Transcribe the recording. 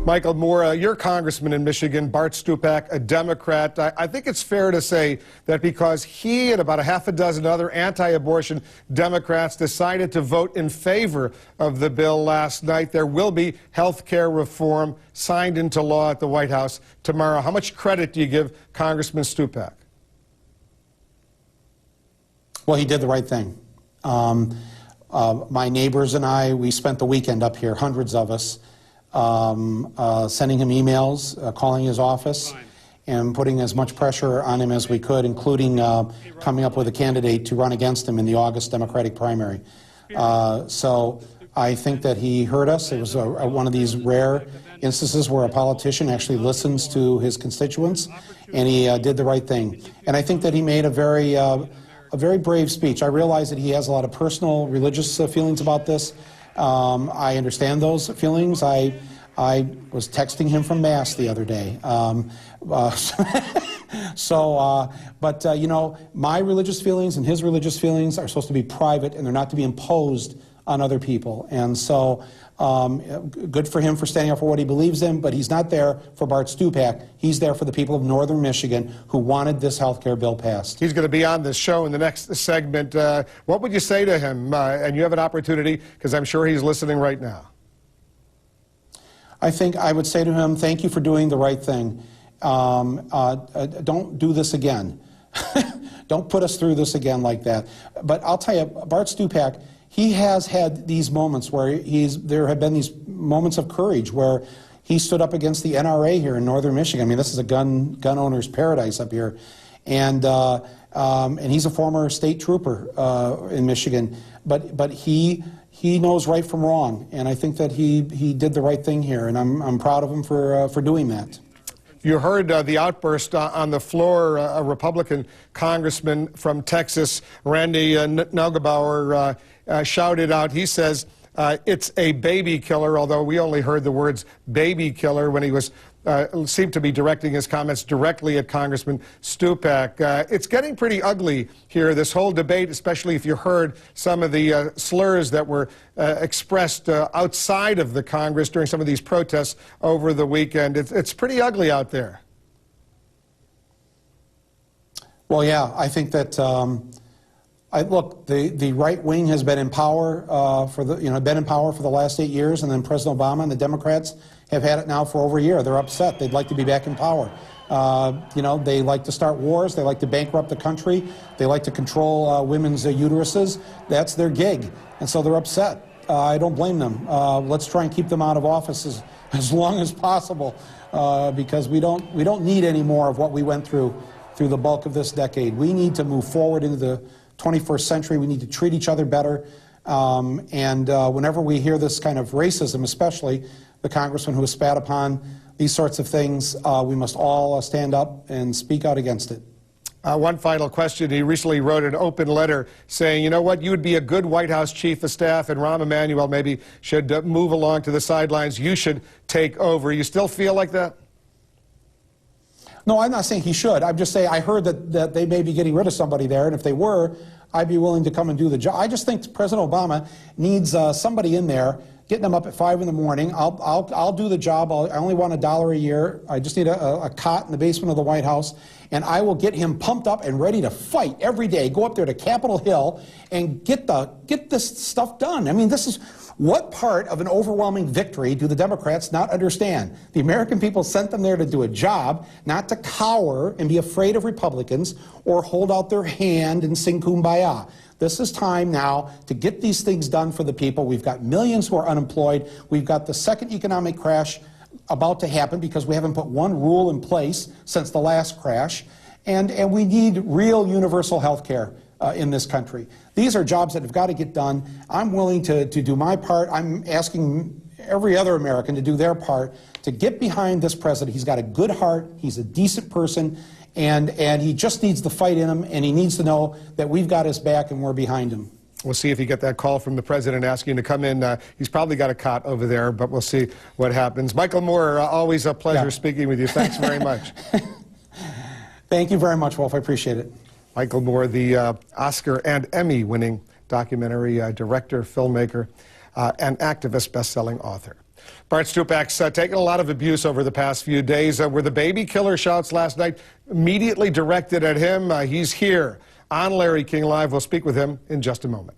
Michael Moore, your congressman in Michigan, Bart Stupak, a Democrat. I think it's fair to say that because he and about a half a dozen other anti-abortion Democrats decided to vote in favor of the bill last night, there will be health care reform signed into law at the White House tomorrow. How much credit do you give Congressman Stupak? Well, he did the right thing. My neighbors and I, we spent the weekend up here, hundreds of us, sending him emails, calling his office, and putting as much pressure on him as we could, including coming up with a candidate to run against him in the August Democratic primary. So I think that he heard us. It was one of these rare instances where a politician actually listens to his constituents, and he did the right thing. And I think that he made a very brave speech. I realize that he has a lot of personal, religious feelings about this. I understand those feelings. I was texting him from Mass the other day. You know, my religious feelings and his religious feelings are supposed to be private, and they're not to be imposed on other people. And so, good for him for standing up for what he believes in, but he's not there for Bart Stupak. He's there for the people of northern Michigan who wanted this health care bill passed. He's going to be on this show in the next segment. What would you say to him? And you have an opportunity, because I'm sure he's listening right now. I think I would say to him, thank you for doing the right thing. Don't do this again. Don't put us through this again like that. But I'll tell you, Bart Stupak, he has had these moments where there have been these moments of courage where he stood up against the NRA here in northern Michigan. I mean, this is a gun owner's paradise up here. And he's a former state trooper in Michigan. But he knows right from wrong. And I think that he did the right thing here. And I'm proud of him for doing that. You heard the outburst on the floor. A Republican congressman from Texas, Randy Neugebauer, shouted out. He says it's a baby killer, although we only heard the words baby killer when he was seemed to be directing his comments directly at Congressman Stupak. It's getting pretty ugly here, this whole debate, especially if you heard some of the slurs that were expressed outside of the Congress during some of these protests over the weekend. It's pretty ugly out there. Well, yeah, I think that look, the right wing has been in power for the last 8 years, and then President Obama and the Democrats have had it now for over a year. They're upset. They'd like to be back in power. You know, they like to start wars. They like to bankrupt the country. They like to control women's uteruses. That's their gig, and so they're upset. I don't blame them. Let's try and keep them out of office as long as possible, because we don't need any more of what we went through the bulk of this decade. We need to move forward into the 21st century. We need to treat each other better. Whenever we hear this kind of racism, especially the congressman who has spat upon these sorts of things, we must all stand up and speak out against it. One final question. He recently wrote an open letter saying, you know what, you would be a good White House chief of staff, and Rahm Emanuel maybe should move along to the sidelines. You should take over. You still feel like that? No, I'm not saying he should. I'm just saying I heard that they may be getting rid of somebody there, and if they were, I'd be willing to come and do the job. I just think President Obama needs somebody in there getting them up at 5 in the morning. I'll do the job. I only want $1 a year. I just need a cot in the basement of the White House, and I will get him pumped up and ready to fight every day. Go up there to Capitol Hill and get this stuff done. I mean, this is what part of an overwhelming victory do the Democrats not understand? The American people sent them there to do a job, not to cower and be afraid of Republicans or hold out their hand and sing Kumbaya. This is time now to get these things done for the people. We've got millions who are unemployed. We've got the second economic crash about to happen because we haven't put one rule in place since the last crash. And we need real universal health care in this country. These are jobs that have got to get done. I'm willing to do my part. I'm asking every other American to do their part to get behind this president. He's got a good heart. He's a decent person. And he just needs the fight in him, and he needs to know that we've got his back and we're behind him. We'll see if you get that call from the president asking him to come in. He's probably got a cot over there, but we'll see what happens. Michael Moore, always a pleasure speaking with you. Thanks very much. Thank you very much, Wolf. I appreciate it. Michael Moore, the Oscar and Emmy-winning documentary director, filmmaker, and activist, best-selling author. Bart Stupak's taken a lot of abuse over the past few days. Were the baby killer shouts last night immediately directed at him? He's here on Larry King Live. We'll speak with him in just a moment.